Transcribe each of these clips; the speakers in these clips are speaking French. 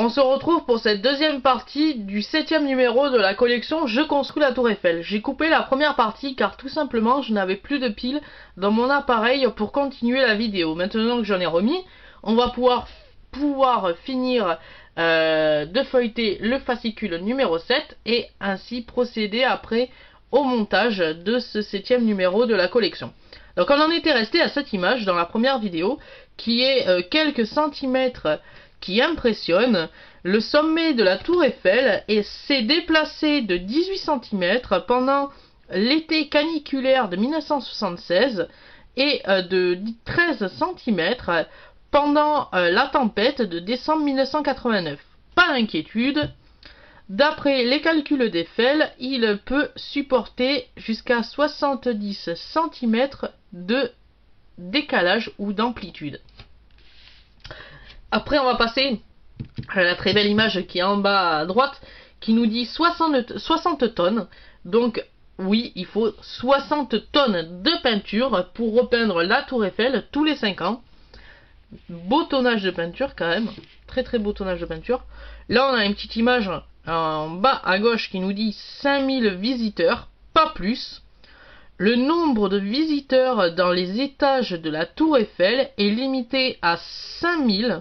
On se retrouve pour cette deuxième partie du 7e numéro de la collection Je construis la Tour Eiffel. J'ai coupé la première partie car tout simplement je n'avais plus de piles dans mon appareil pour continuer la vidéo. Maintenant que j'en ai remis, on va pouvoir finir de feuilleter le fascicule numéro 7 et ainsi procéder après au montage de ce 7e numéro de la collection. Donc on en était resté à cette image dans la première vidéo qui est quelques centimètres qui impressionne. Le sommet de la Tour Eiffel s'est déplacé de 18 cm pendant l'été caniculaire de 1976 et de 13 cm pendant la tempête de décembre 1989. Pas d'inquiétude, d'après les calculs d'Eiffel, il peut supporter jusqu'à 70 cm de décalage ou d'amplitude. Après, on va passer à la très belle image qui est en bas à droite, qui nous dit 60 tonnes. Donc, oui, il faut 60 tonnes de peinture pour repeindre la Tour Eiffel tous les 5 ans. Beau tonnage de peinture quand même. Très très beau tonnage de peinture. Là, on a une petite image en bas à gauche qui nous dit 5000 visiteurs, pas plus. Le nombre de visiteurs dans les étages de la Tour Eiffel est limité à 5000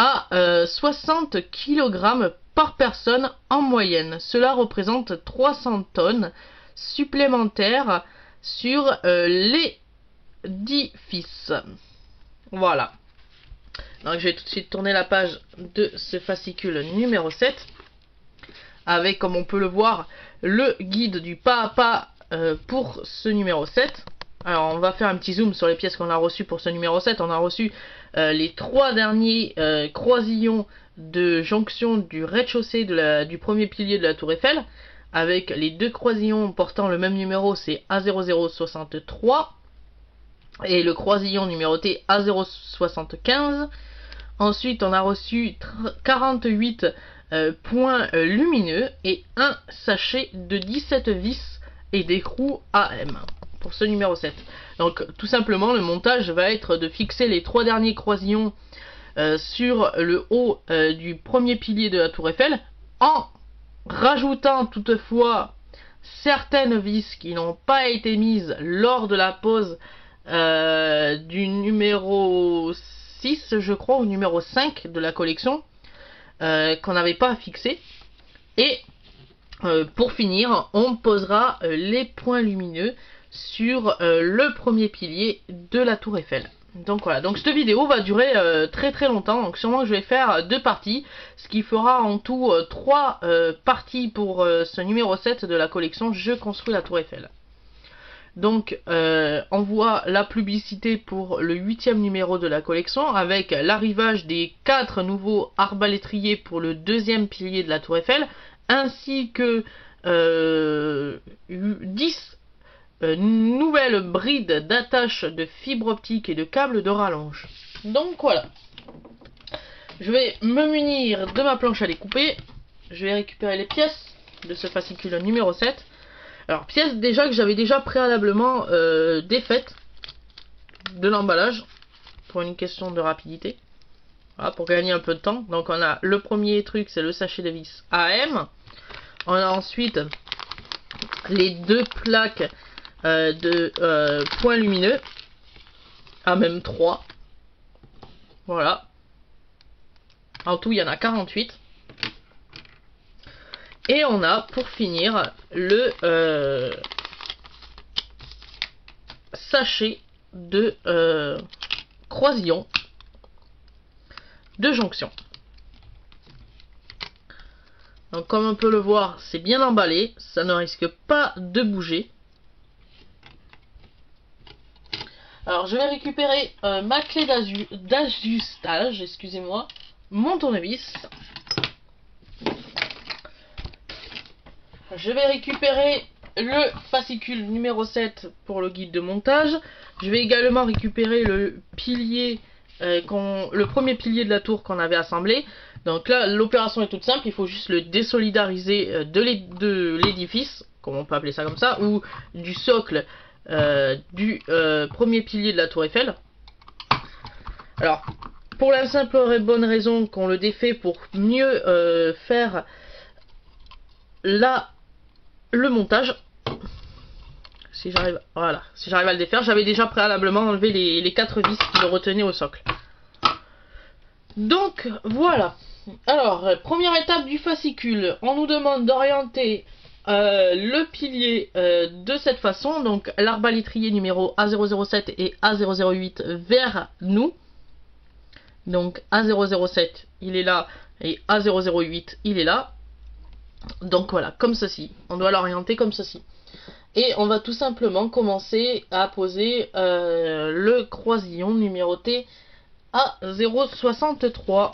à 60 kg par personne en moyenne. Cela représente 300 tonnes supplémentaires sur l'édifice. Voilà. Donc je vais tout de suite tourner la page de ce fascicule numéro 7 avec, comme on peut le voir, le guide du pas à pas pour ce numéro 7. Alors on va faire un petit zoom sur les pièces qu'on a reçues pour ce numéro 7. On a reçu les 3 derniers croisillons de jonction du rez-de-chaussée du premier pilier de la Tour Eiffel, avec les 2 croisillons portant le même numéro, c'est A0063 et le croisillon numéroté A075. Ensuite on a reçu 48 points lumineux et un sachet de 17 vis et d'écrou AM pour ce numéro 7. Donc tout simplement le montage va être de fixer les 3 derniers croisillons sur le haut du premier pilier de la Tour Eiffel, en rajoutant toutefois certaines vis qui n'ont pas été mises lors de la pose du numéro 6 je crois, ou numéro 5 de la collection, qu'on n'avait pas fixé. Et pour finir, on posera les points lumineux sur le premier pilier de la Tour Eiffel. Donc voilà, donc cette vidéo va durer très très longtemps, donc sûrement que je vais faire 2 parties, ce qui fera en tout 3 parties pour ce numéro 7 de la collection Je construis la Tour Eiffel. Donc on voit la publicité pour le 8e numéro de la collection avec l'arrivage des 4 nouveaux arbalétriers pour le 2e pilier de la Tour Eiffel, ainsi que 10 nouvelles brides d'attache de fibres optiques et de câbles de rallonge. Donc voilà, je vais me munir de ma planche à découper. Je vais récupérer les pièces de ce fascicule numéro 7. Alors pièces déjà que j'avais déjà préalablement défaites de l'emballage pour une question de rapidité. Voilà, pour gagner un peu de temps. Donc on a le premier truc, c'est le sachet de vis AM. On a ensuite les 2 plaques de points lumineux, à même 3. Voilà. En tout, il y en a 48. Et on a, pour finir, le sachet de croisillon de jonction. Donc comme on peut le voir, c'est bien emballé, ça ne risque pas de bouger. Alors je vais récupérer ma clé d'ajustage, excusez-moi, mon tournevis. Je vais récupérer le fascicule numéro 7 pour le guide de montage. Je vais également récupérer le pilier, le premier pilier de la tour qu'on avait assemblé. Donc là, l'opération est toute simple, il faut juste le désolidariser de l'édifice, comme on peut appeler ça comme ça, ou du socle du premier pilier de la Tour Eiffel. Alors, pour la simple et bonne raison qu'on le défait pour mieux faire le montage. Si j'arrive, voilà, si j'arrive à le défaire, j'avais déjà préalablement enlevé les 4 vis qui le retenaient au socle. Donc voilà. Alors, première étape du fascicule, on nous demande d'orienter le pilier de cette façon, donc l'arbalétrier numéro A007 et A008 vers nous. Donc A007 il est là et A008 il est là. Donc voilà, comme ceci. On doit l'orienter comme ceci. Et on va tout simplement commencer à poser le croisillon numéroté A063.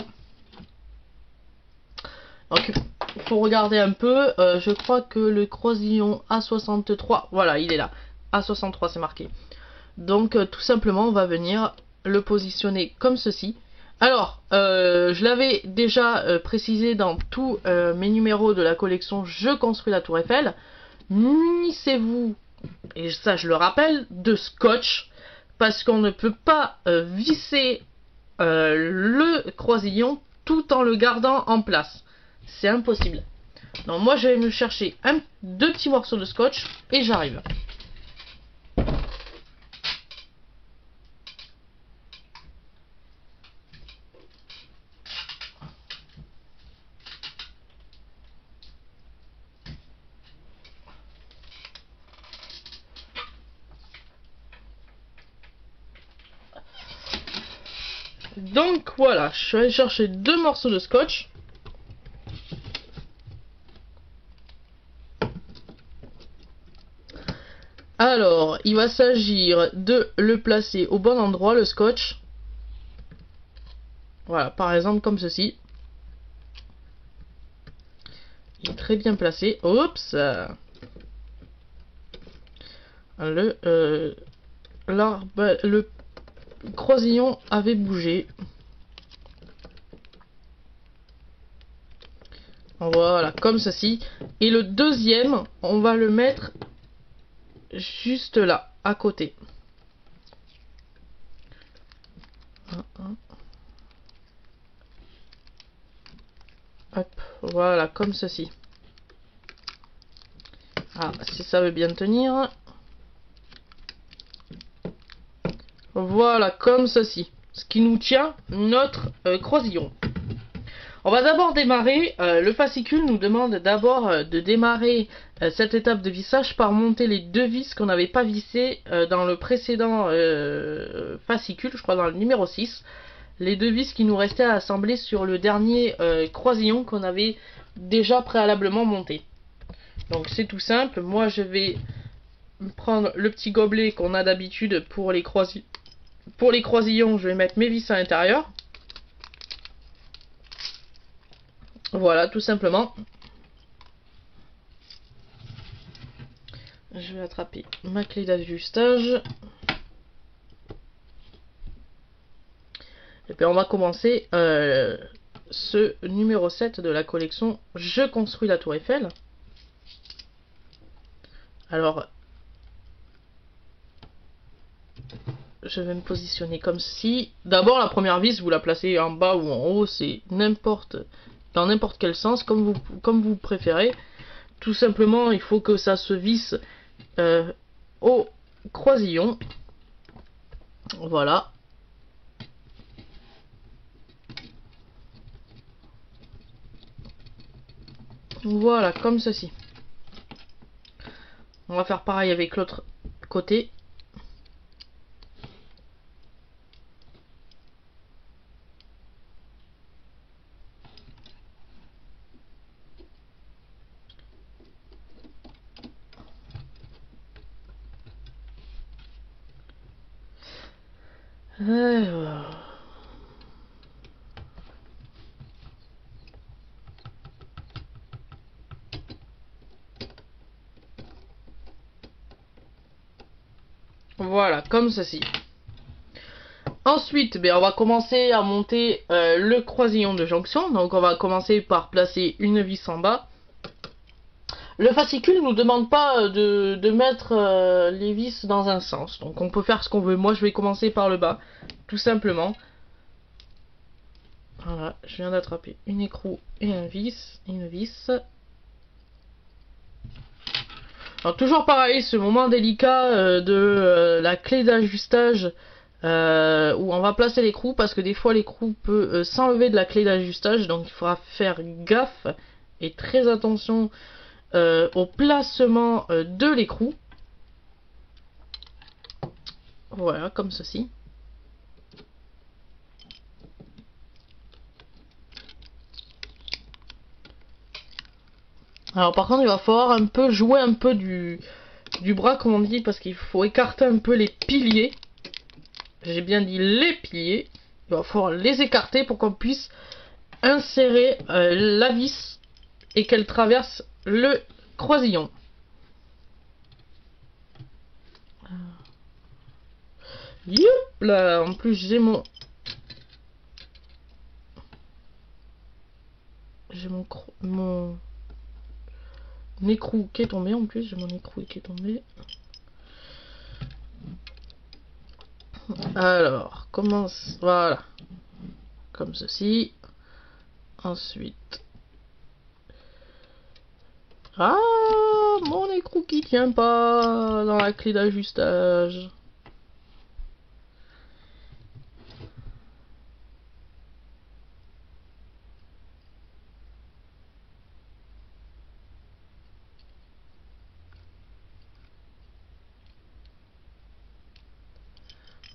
Donc il faut regarder un peu. Je crois que le croisillon A63, voilà, il est là. A63 c'est marqué. Donc tout simplement on va venir le positionner comme ceci. Alors, je l'avais déjà précisé dans tous mes numéros de la collection Je construis la Tour Eiffel. Munissez-vous, et ça je le rappelle, de scotch, parce qu'on ne peut pas visser le croisillon tout en le gardant en place. C'est impossible. Donc moi je vais me chercher deux petits morceaux de scotch et j'arrive. Donc voilà, je vais chercher deux morceaux de scotch. Alors, il va s'agir de le placer au bon endroit, le scotch. Voilà, par exemple comme ceci. Il est très bien placé. Oups. Le croisillon avait bougé. Voilà, comme ceci. Et le deuxième, on va le mettre juste là, à côté. Hop, voilà, comme ceci. Ah, si ça veut bien tenir. Voilà, comme ceci. Ce qui nous tient notre croisillon. On va d'abord démarrer, le fascicule nous demande d'abord de démarrer cette étape de vissage par monter les deux vis qu'on n'avait pas vissées dans le précédent fascicule, je crois dans le numéro 6. Les deux vis qui nous restaient à assembler sur le dernier croisillon qu'on avait déjà préalablement monté. Donc c'est tout simple, moi je vais prendre le petit gobelet qu'on a d'habitude pour les croisillons, je vais mettre mes vis à l'intérieur. Voilà, tout simplement. Je vais attraper ma clé d'ajustage. Et puis on va commencer ce numéro 7 de la collection Je construis la Tour Eiffel. Alors, je vais me positionner comme ceci. D'abord, la première vis, vous la placez en bas ou en haut, c'est dans n'importe quel sens, comme vous préférez. Tout simplement, il faut que ça se visse au croisillon. Voilà. Voilà, comme ceci. On va faire pareil avec l'autre côté. Voilà, comme ceci. Ensuite, on va commencer à monter le croisillon de jonction. Donc on va commencer par placer une vis en bas. Le fascicule ne nous demande pas de mettre les vis dans un sens. Donc on peut faire ce qu'on veut. Moi je vais commencer par le bas, tout simplement. Voilà, je viens d'attraper une écrou et une vis. Alors toujours pareil, ce moment délicat de la clé d'ajustage où on va placer l'écrou, parce que des fois l'écrou peut s'enlever de la clé d'ajustage, donc il faudra faire gaffe et très attention au placement de l'écrou. Voilà, comme ceci. Alors par contre il va falloir un peu jouer un peu du bras, comme on dit, parce qu'il faut écarter un peu les piliers. J'ai bien dit les piliers. Il va falloir les écarter pour qu'on puisse insérer la vis et qu'elle traverse le croisillon. Youp là, en plus j'ai mon écrou qui est tombé. En plus j'ai mon écrou qui est tombé. Alors commence, voilà, comme ceci. Ensuite, ah, mon écrou qui tient pas dans la clé d'ajustage.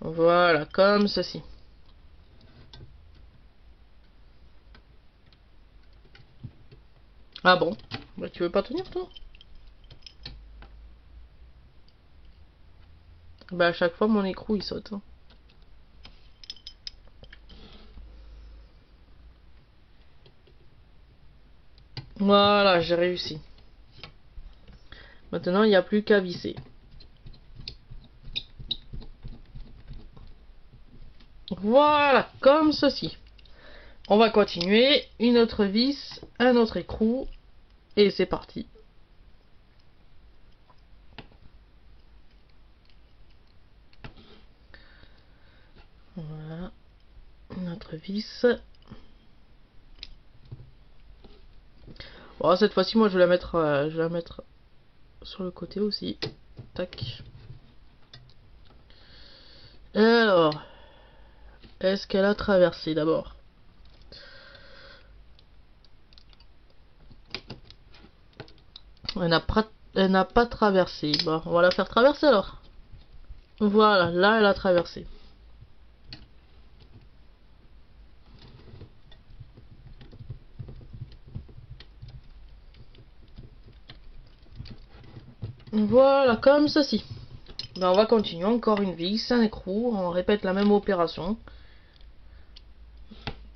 Voilà, comme ceci. Ah bon? Bah, tu veux pas tenir, toi? Bah, à chaque fois, mon écrou, il saute. Hein. Voilà, j'ai réussi. Maintenant, il n'y a plus qu'à visser. Voilà, comme ceci. On va continuer. Une autre vis, un autre écrou. Et c'est parti. Voilà. Notre vis. Bon, cette fois-ci, moi, je vais la mettre sur le côté aussi. Tac. Alors, est-ce qu'elle a traversé d'abord? Elle n'a pas traversé. Bon, on va la faire traverser alors. Voilà, là, elle a traversé. Voilà, comme ceci. Ben, on va continuer, encore une vis, un écrou, on répète la même opération.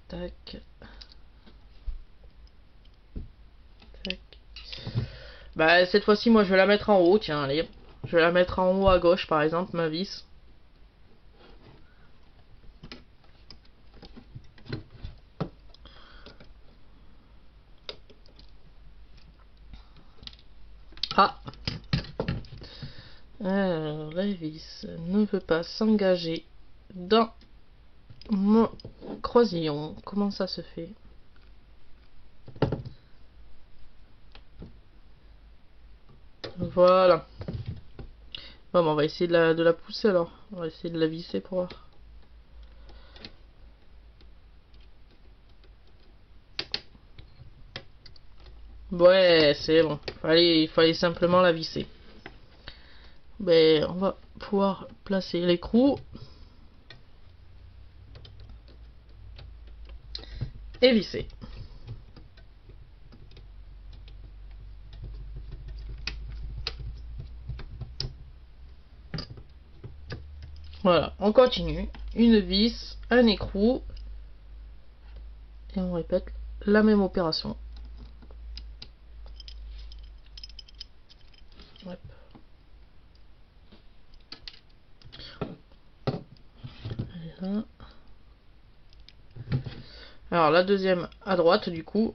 Tac. Tac. Bah, cette fois-ci, moi, je vais la mettre en haut, tiens, allez. Je vais la mettre en haut à gauche, par exemple, ma vis. Ah. Alors, la vis ne veut pas s'engager dans mon croisillon. Comment ça se fait? Voilà. Bon, on va essayer de la pousser alors. On va essayer de la visser pour voir. Ouais, c'est bon. Il fallait simplement la visser. Ben, on va pouvoir placer l'écrou. Et visser. Voilà, on continue. Une vis, un écrou. Et on répète la même opération. Hop. Là. Alors la deuxième à droite du coup.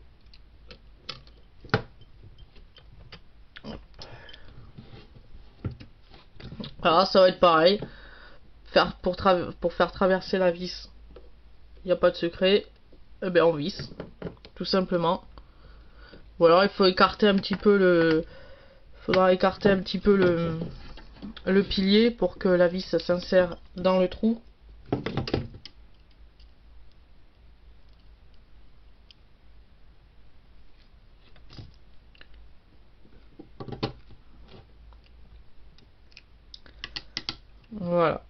Alors ça va être pareil. Pour faire traverser la vis, il n'y a pas de secret. on visse, tout simplement. Ou alors il faut écarter un petit peu le... Faudra écarter un petit peu le pilier pour que la vis s'insère dans le trou. Voilà.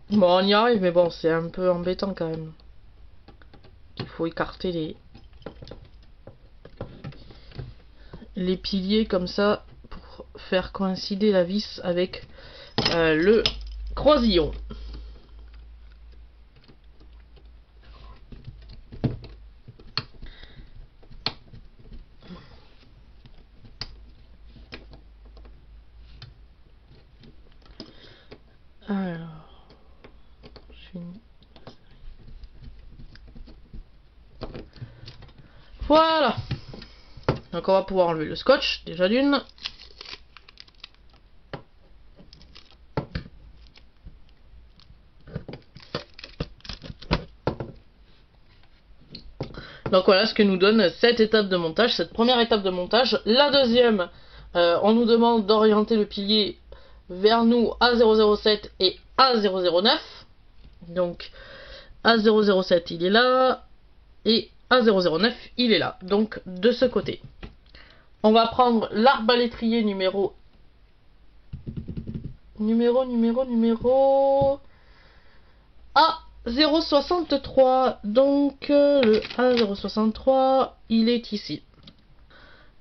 Bon, on y arrive, mais bon, c'est un peu embêtant quand même. Il faut écarter les piliers comme ça pour faire coïncider la vis avec le croisillon. Alors, voilà. Donc on va pouvoir enlever le scotch, déjà d'une. Donc voilà ce que nous donne cette étape de montage, cette première étape de montage. La deuxième, on nous demande d'orienter le pilier vers nous à 007 et à 009. Donc à 007 il est là et à 009 il est là. Donc de ce côté. On va prendre l'arbalétrier numéro A063. Donc le A063 il est ici.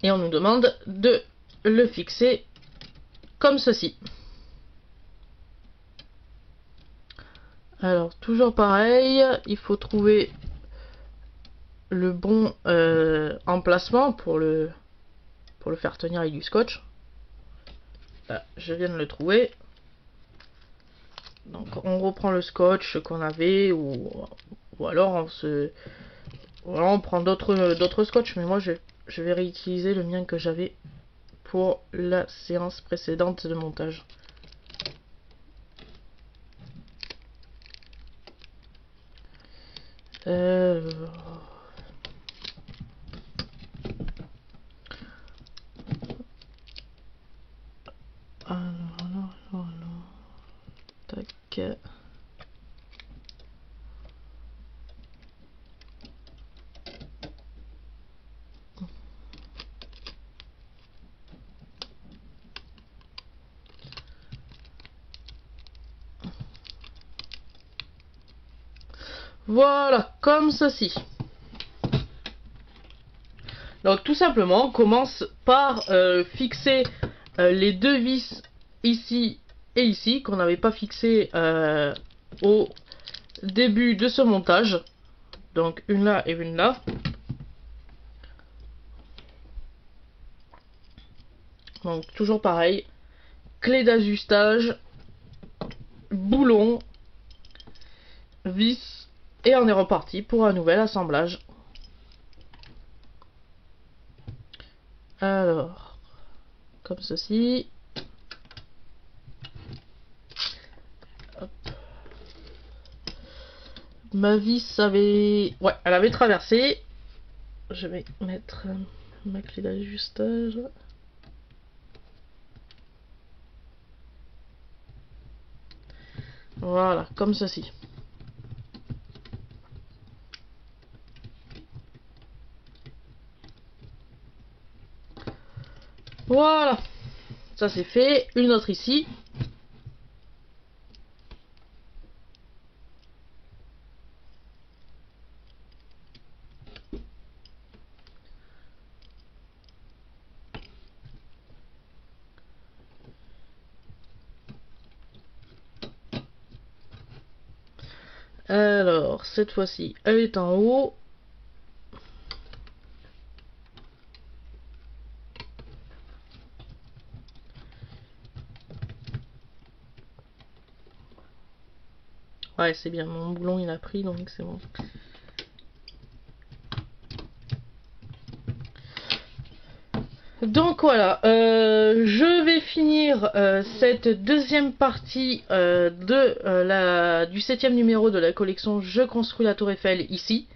Et on nous demande de le fixer comme ceci. Alors toujours pareil, il faut trouver le bon emplacement pour le faire tenir avec du scotch. Là, je viens de le trouver. Donc on reprend le scotch qu'on avait ou alors on prend d'autres scotch, mais moi je vais réutiliser le mien que j'avais pour la séance précédente de montage. Alors. Tac. Voilà, comme ceci. Donc tout simplement, on commence par fixer les deux vis ici et ici, qu'on n'avait pas fixé au début de ce montage. Donc une là et une là. Donc toujours pareil, clé d'ajustage, boulon, vis, et on est reparti pour un nouvel assemblage. Alors, comme ceci. Hop. Ma vis avait... Ouais, elle avait traversé. Je vais mettre ma clé d'ajustage. Voilà, comme ceci. Voilà, ça c'est fait. Une autre ici. Alors, cette fois-ci, elle est en haut. Ouais, c'est bien, mon boulon il a pris, donc c'est bon. Donc voilà, je vais finir cette deuxième partie du 7e numéro de la collection Je construis la Tour Eiffel ici.